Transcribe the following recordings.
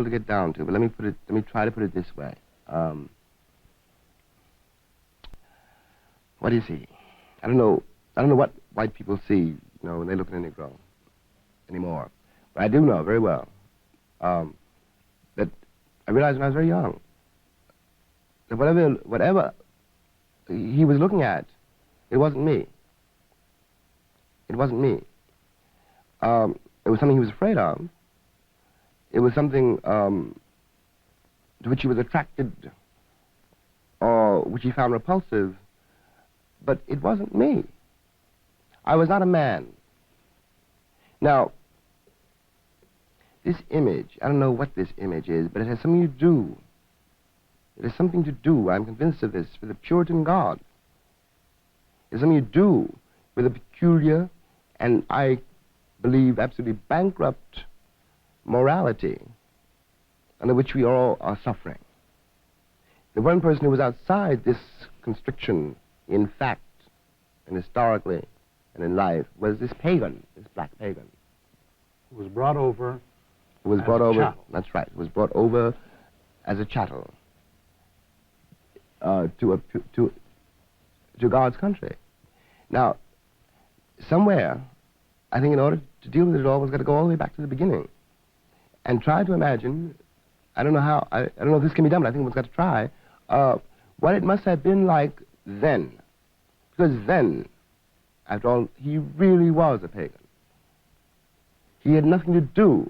to get down to, but let me try to put it this way. What is he? I don't know what white people see, when they look at a Negro anymore. But I do know very well that I realized when I was very young that whatever he was looking at, it wasn't me. It wasn't me. It was something he was afraid of. It was something to which he was attracted or which he found repulsive, but it wasn't me. I was not a man. Now, this image, I don't know what this image is, but it has something to do. It has something to do, I'm convinced of this, with the Puritan God. It has something to do with a peculiar and, I believe, absolutely bankrupt morality under which we all are suffering. The one person who was outside this constriction in fact and historically and in life was this pagan, this black pagan. Who was brought over Chattel. That's right. Was brought over as a chattel to God's country. Now, somewhere, I think in order to deal with it all, one's got to go all the way back to the beginning and try to imagine, I don't know if this can be done, but I think one's got to try, what it must have been like then. Because then, after all, he really was a pagan. He had nothing to do,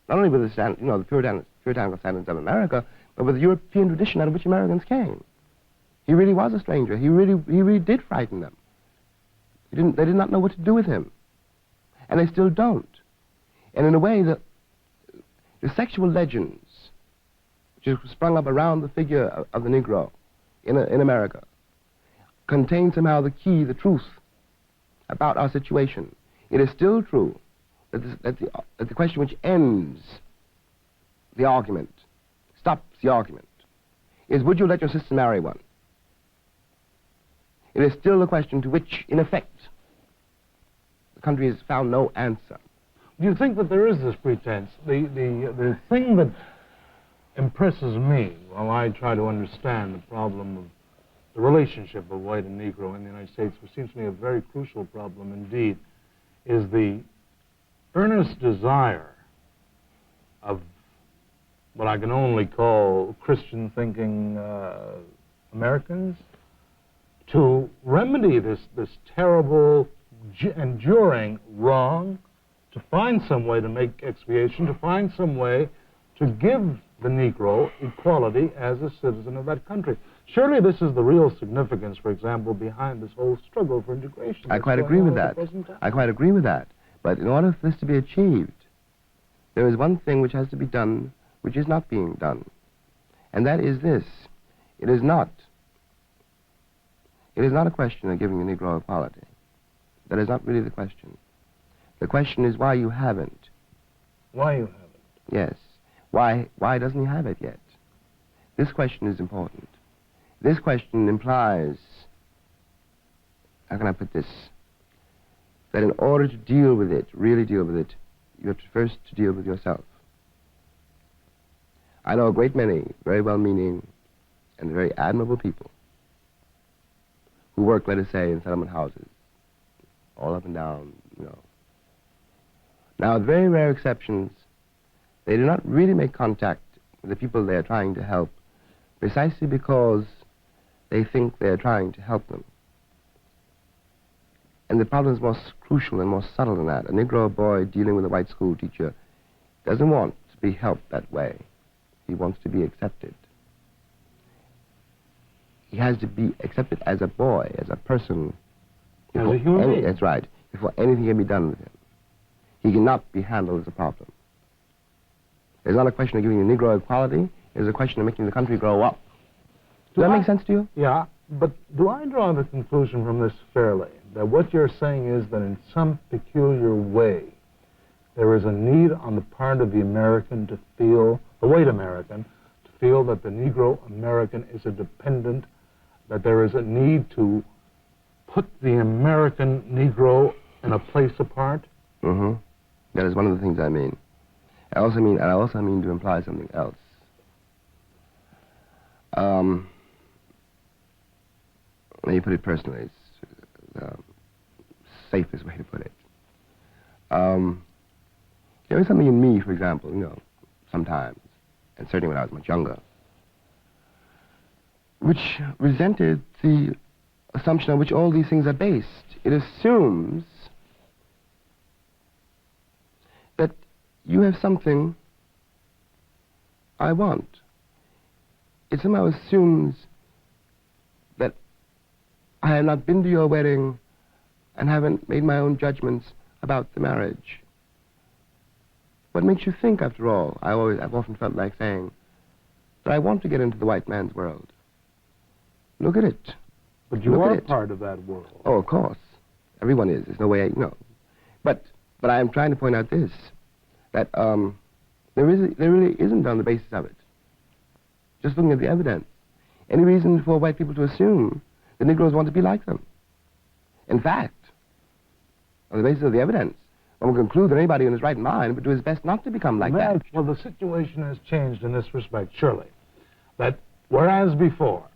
not only with the puritanical standards of America, but with the European tradition out of which Americans came. He really was a stranger. He really did frighten them. They did not know what to do with him. And they still don't. And in a way, the sexual legends which have sprung up around the figure of the Negro in America contain somehow the key, the truth about our situation. It is still true that the question which ends the argument, stops the argument, is would you let your sister marry one? It is still a question to which, in effect, the country has found no answer. Do you think that there is this pretense? The thing that impresses me while I try to understand the problem of the relationship of white and Negro in the United States, which seems to me a very crucial problem indeed, is the earnest desire of what I can only call Christian-thinking Americans to remedy this terrible, enduring wrong, to find some way to make expiation, to find some way to give the Negro equality as a citizen of that country. Surely this is the real significance, for example, behind this whole struggle for integration. I quite agree with that. I quite agree with that. But in order for this to be achieved, there is one thing which has to be done which is not being done. And that is this. It is not a question of giving the Negro equality. That is not really the question. The question is why you haven't. Why you haven't? Yes. Why doesn't he have it yet? This question is important. This question implies, how can I put this, that in order to deal with it, really deal with it, you have to first deal with yourself. I know a great many very well-meaning and very admirable people who work, let us say, in settlement houses, all up and down, Now, with very rare exceptions, they do not really make contact with the people they are trying to help, precisely because they think they are trying to help them. And the problem is more crucial and more subtle than that. A Negro boy dealing with a white school teacher doesn't want to be helped that way. He wants to be accepted. He has to be accepted as a boy, as a person. As a human being. That's right, before anything can be done with him. He cannot be handled as a problem. It's not a question of giving the Negro equality. It's a question of making the country grow up. Does that make sense to you? Yeah, but do I draw the conclusion from this fairly, that what you're saying is that in some peculiar way, there is a need on the part of the American to feel, the white American, to feel that the Negro American is a dependent, that there is a need to put the American Negro in a place apart? Mm-hmm. That is one of the things I mean. I also mean to imply something else. Let me put it personally. It's the safest way to put it. There is something in me, for example, sometimes, and certainly when I was much younger, which resented the assumption on which all these things are based. It assumes that you have something I want. It somehow assumes that I have not been to your wedding and haven't made my own judgments about the marriage. What makes you think, after all? I've often felt like saying that I want to get into the white man's world. Look at it. But you are part of that world. Oh, of course. Everyone is. There's no way, But I am trying to point out this, that there really isn't on the basis of it. Just looking at the evidence. Any reason for white people to assume the Negroes want to be like them. In fact, on the basis of the evidence, one will conclude that anybody in his right mind would do his best not to become like that. Well, the situation has changed in this respect, surely. That whereas before,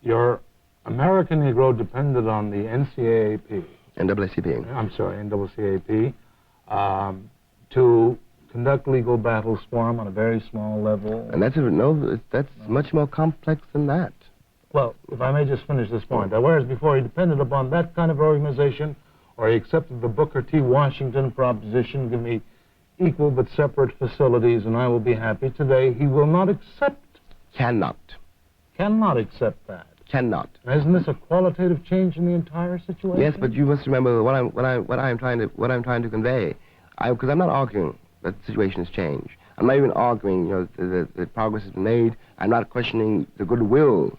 your American Negro depended on the NCAAP. NAACP. I'm sorry, NAACP, to conduct legal battles for him on a very small level. And that's much more complex than that. Well, if I may just finish this point, that whereas before he depended upon that kind of organization, or he accepted the Booker T. Washington proposition, give me equal but separate facilities and I will be happy. Today, he will not accept. Cannot accept that. Cannot. Isn't this a qualitative change in the entire situation? Yes, but you must remember what I'm trying to convey. Because I'm not arguing that the situation has changed. I'm not even arguing, that progress has been made. I'm not questioning the goodwill,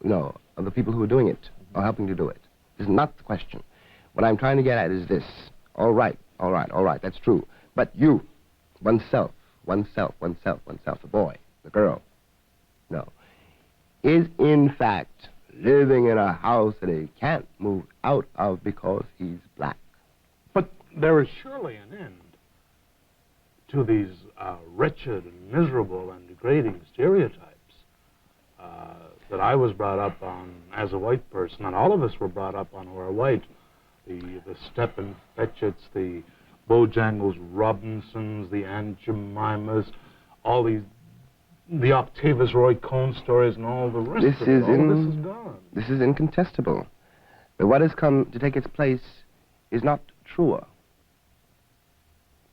of the people who are doing it or helping to do it. This is not the question. What I'm trying to get at is this. All right, that's true. But you, oneself, the boy, the girl, is in fact living in a house that he can't move out of because he's black. But there is surely an end to these wretched and miserable and degrading stereotypes that I was brought up on as a white person, and all of us were brought up on who are white. The Stephen Fetchits, the Bojangles Robinsons, the Aunt Jemimas, all these, the Octavius Roy Cohn stories and all the rest of it. All this is gone. This is incontestable. But what has come to take its place is not truer.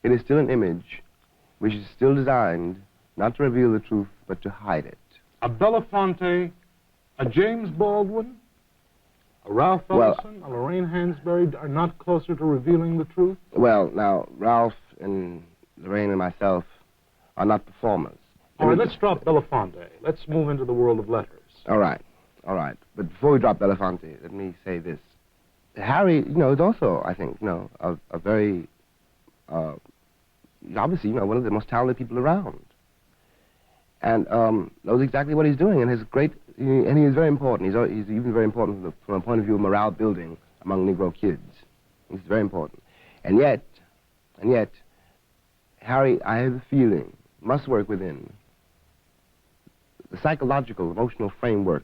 It is still an image which is still designed not to reveal the truth, but to hide it. A Belafonte, a James Baldwin, a Ralph Ellison, a Lorraine Hansberry are not closer to revealing the truth? Well, now, Ralph and Lorraine and myself are not performers. All right, let's drop Belafonte. Let's move into the world of letters. All right. But before we drop Belafonte, let me say this. Harry, is also, I think, a very, obviously, one of the most talented people around. And knows exactly what he's doing, and and he is very important. He's even very important from a point of view of morale building among Negro kids. He's very important. And yet, Harry, I have a feeling, must work within the psychological, emotional framework